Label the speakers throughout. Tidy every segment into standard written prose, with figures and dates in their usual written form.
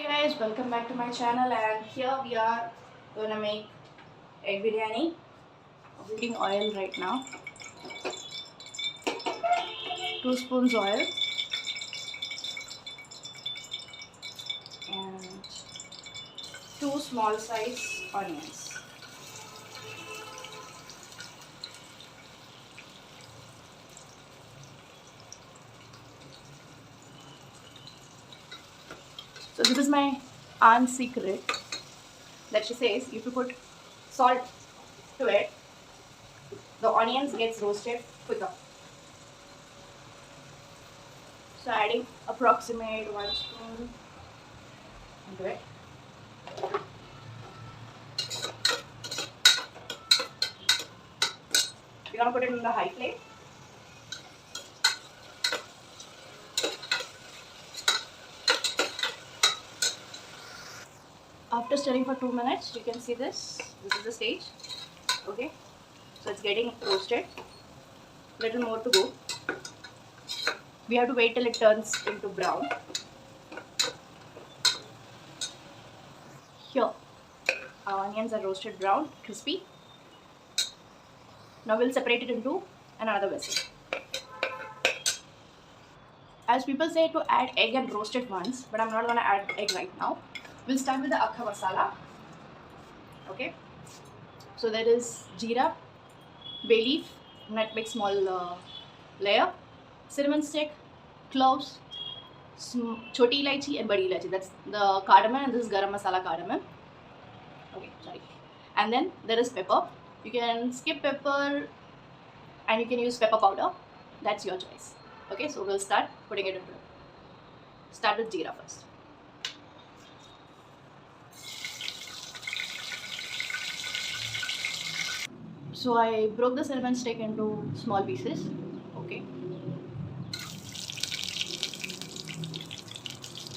Speaker 1: Hey guys, welcome back to my channel, and here we are gonna make egg biryani. I'm heating oil right now. 2 spoons oil and two small size onions. So this is my aunt's secret that she says if you put salt to it, the onions gets roasted quicker. So adding approximate 1 spoon into it. We're gonna put it in the high flame. After stirring for 2 minutes, you can see this. This is the stage. Okay, so it's getting roasted. Little more to go. We have to wait till it turns into brown. Here, our onions are roasted brown, crispy. Now we'll separate it into another vessel. As people say to add egg and roast it once, but I'm not gonna add egg right now. We'll start with the akha masala. Okay. So there is jeera, bay leaf, nutmeg small layer, cinnamon stick, cloves, choti ilaichi and badi ilaichi. That's the cardamom, and this is garam masala cardamom. Okay, sorry. And then there is pepper. You can skip pepper and you can use pepper powder. That's your choice. Okay, so we'll start putting it into it. Start with jeera first. So I broke the cinnamon stick into small pieces. Okay.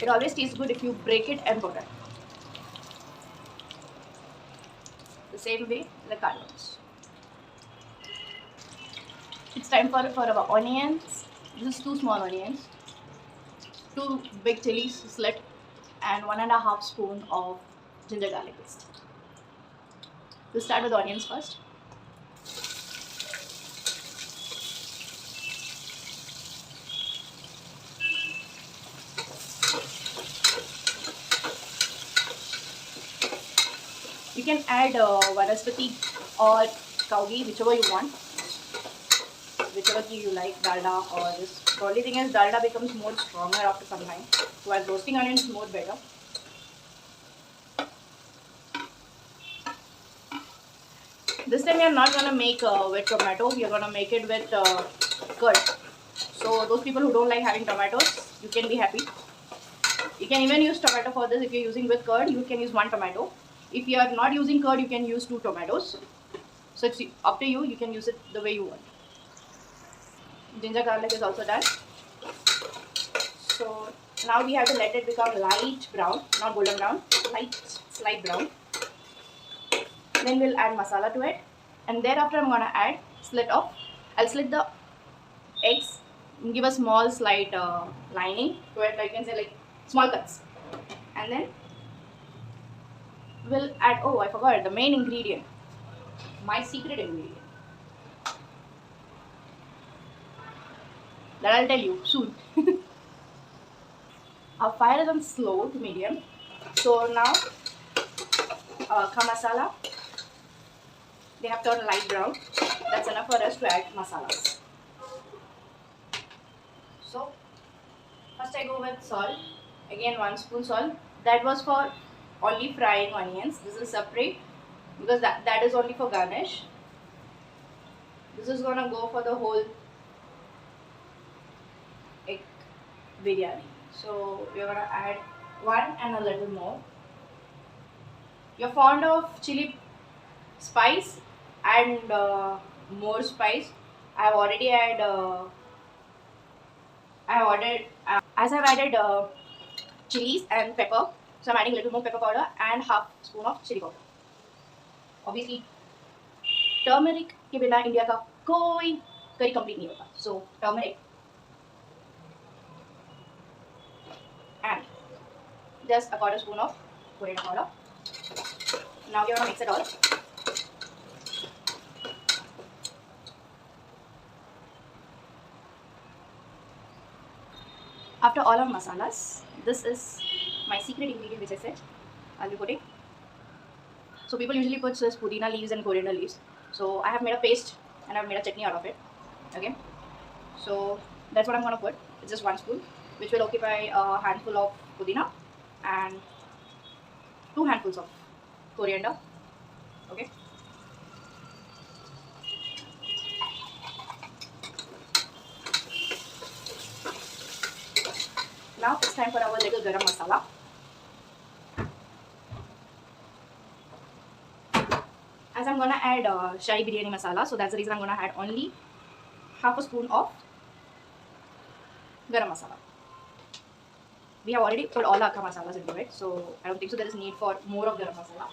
Speaker 1: It always tastes good if you break it and put it. The same way the cardamoms. It's time for our onions. This is 2 small onions, 2 big chilies slit, and 1.5 spoon of ginger garlic paste. We'll start with onions first. You can add vanaspati or cow ghee, whichever you want, whichever ghee you like, dalda or this. The only thing is dalda becomes more stronger after some time, so while roasting onions is more better. This time we are not gonna make with tomato. We are gonna make it with curd. So those people who don't like having tomatoes, you can be happy. You can even use tomato for this. If you're using with curd, you can use 1 tomato. If you are not using curd, you can use 2 tomatoes. So it's up to you. You can use it the way you want. Ginger garlic is also done. So now we have to let it become light brown, not golden brown, slight brown. Then we'll add masala to it, and thereafter I'm gonna add I'll slit the eggs, give a small slight lining to it. I can say like small cuts, and then we'll add. Oh, I forgot the main ingredient, my secret ingredient. That I'll tell you soon. Our fire is on slow to medium. So now, masala. They have turned light brown. That's enough for us to add masalas. So first I go with salt. Again 1 spoon salt. That was for only frying onions. This is separate because that is only for garnish. This is gonna go for the whole egg biryani. So we're gonna add 1 and a little more. You're fond of chili spice and more spice. I've already added as I've added chilies and pepper, so I'm adding a little more pepper powder and half spoon of chili powder. Obviously turmeric के बिना India का कोई करी complete नहीं होता. So turmeric and just a quarter spoon of coriander powder. Now we are going to mix it all. After all our masalas, this is my secret ingredient which I said I'll be putting. So people usually put this pudina leaves and coriander leaves. So I have made a paste and I've made a chutney out of it. Okay. So that's what I'm going to put. It's just 1 spoon, which will occupy a handful of pudina and 2 handfuls of coriander. Okay. Now it's time for our little garam masala. As I'm gonna add Shahi Biryani masala, so that's the reason I'm gonna add only half a spoon of garam masala. We have already put all the akka masalas into it, so I don't think so there is need for more of garam masala.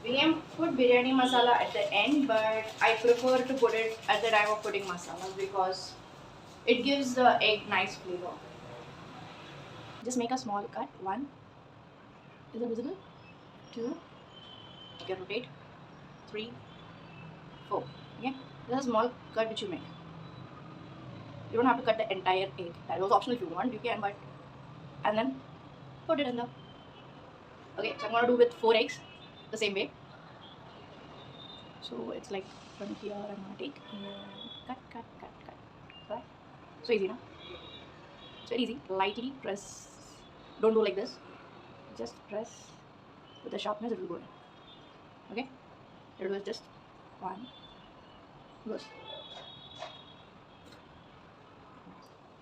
Speaker 1: We can put biryani masala at the end, but I prefer to put it at the time of putting masala because it gives the egg nice flavor. Just make a small cut. 1. Is it visible? 2. You can rotate. 3, 4. Okay. This is a small cut which you make. You don't have to cut the entire egg. That was optional if you want. You can, but and then put it in the. Okay. So I'm gonna do with 4 eggs, the same way. So it's like from here I'm gonna take and cut. Right? So easy, no? It's very easy. Lightly press. Don't do like this. Just press with the sharpness. It will go in. Okay. It was just 1. Goes.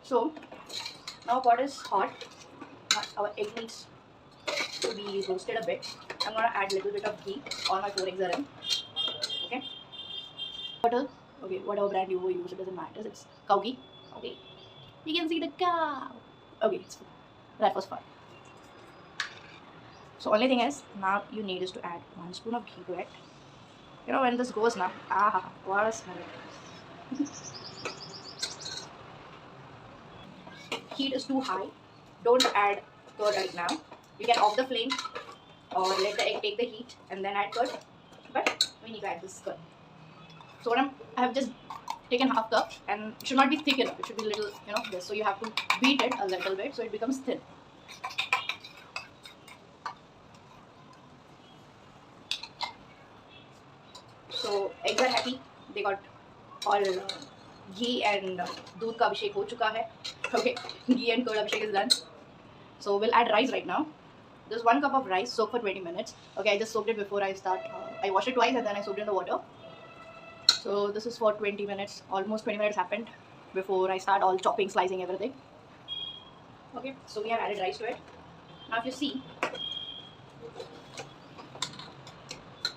Speaker 1: So now pot is hot. Our egg needs to be roasted a bit. I'm gonna add a little bit of ghee. All my 4 eggs are in. Okay. Butter. Okay, whatever brand you use, it doesn't matter. It's cow ghee. Okay. You can see the cow. Okay, that was fun. So only thing is, now you need is to add 1 spoon of ghee to it. You know when this goes now, what a smell it is. Heat is too high. Don't add curd right now. You can off the flame or let the egg take the heat and then add curd. But we need to add this curd. So I have just taken half cup, and it should not be thick enough. It should be little, this. So you have to beat it a little bit so it becomes thin. So eggs are happy. They got all ghee and doodh ka abhishek ho chuka hai. Okay, ghee and curd abhishek is done. So we'll add rice right now. There's 1 cup of rice soaked for 20 minutes. Okay, I just soaked it before I start. I washed it twice and then I soaked it in the water. So this is for 20 minutes. Almost 20 minutes happened before I start all chopping, slicing, everything. Okay, so we have added rice to it. Now if you see,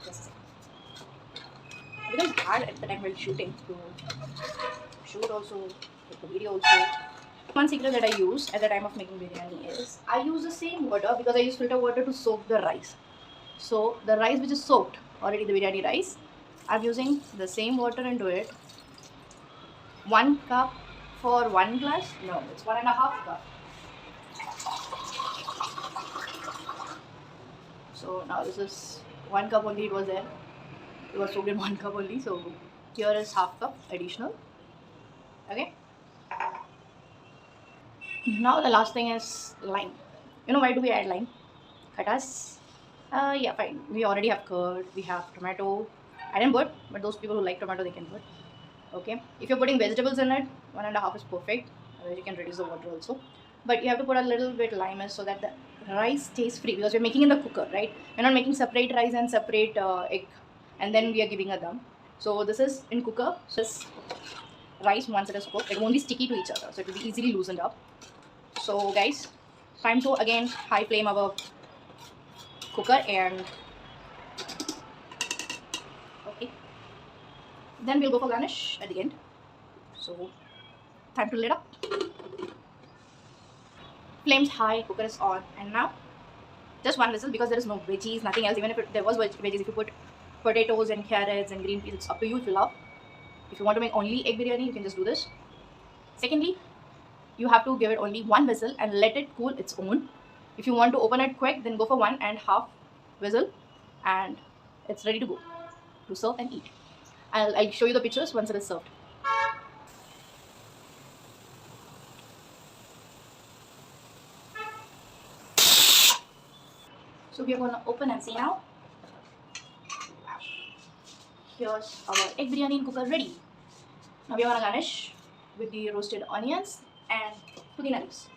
Speaker 1: because it's hard at the time while shooting to shoot also, make the video also. One secret that I use at the time of making biryani is I use the same water because I use filter water to soak the rice. So the rice which is soaked already, the biryani rice, I'm using the same water into it. 1 cup for 1 glass? No, it's 1.5 cup. So now this is 1 cup only, it was there. It was soaked in 1 cup only. So here is half cup additional. Okay. Now the last thing is lime. You know why do we add lime? Khatas? Yeah, fine. We already have curd, we have tomato. I didn't put, but those people who like tomato, they can put. Okay. If you're putting vegetables in it, 1.5 is perfect. Otherwise you can reduce the water also. But you have to put a little bit lime so that the rice stays free, because we're making in the cooker, right? We're not making separate rice and separate egg, and then we are giving a dum. So this is in cooker. So this rice, once it is cooked, it won't be sticky to each other, so it will be easily loosened up. So guys, time to again high flame our cooker and okay. Then we'll go for garnish at the end. So time to lit up. Flames high, cooker is on, and now just 1 whistle because there is no veggies, nothing else. Even if there was veggies, if you put potatoes and carrots and green peas, it's up to you if you love. If you want to make only egg biryani, you can just do this. Secondly, you have to give it only one whistle and let it cool its own. If you want to open it quick, then go for 1.5 whistle and it's ready to go to serve and eat. I'll show you the pictures once it is served. So we are going to open and see now. Wow. Here's our egg biryani in cooker ready. Now we are going to garnish with the roasted onions and pudina leaves.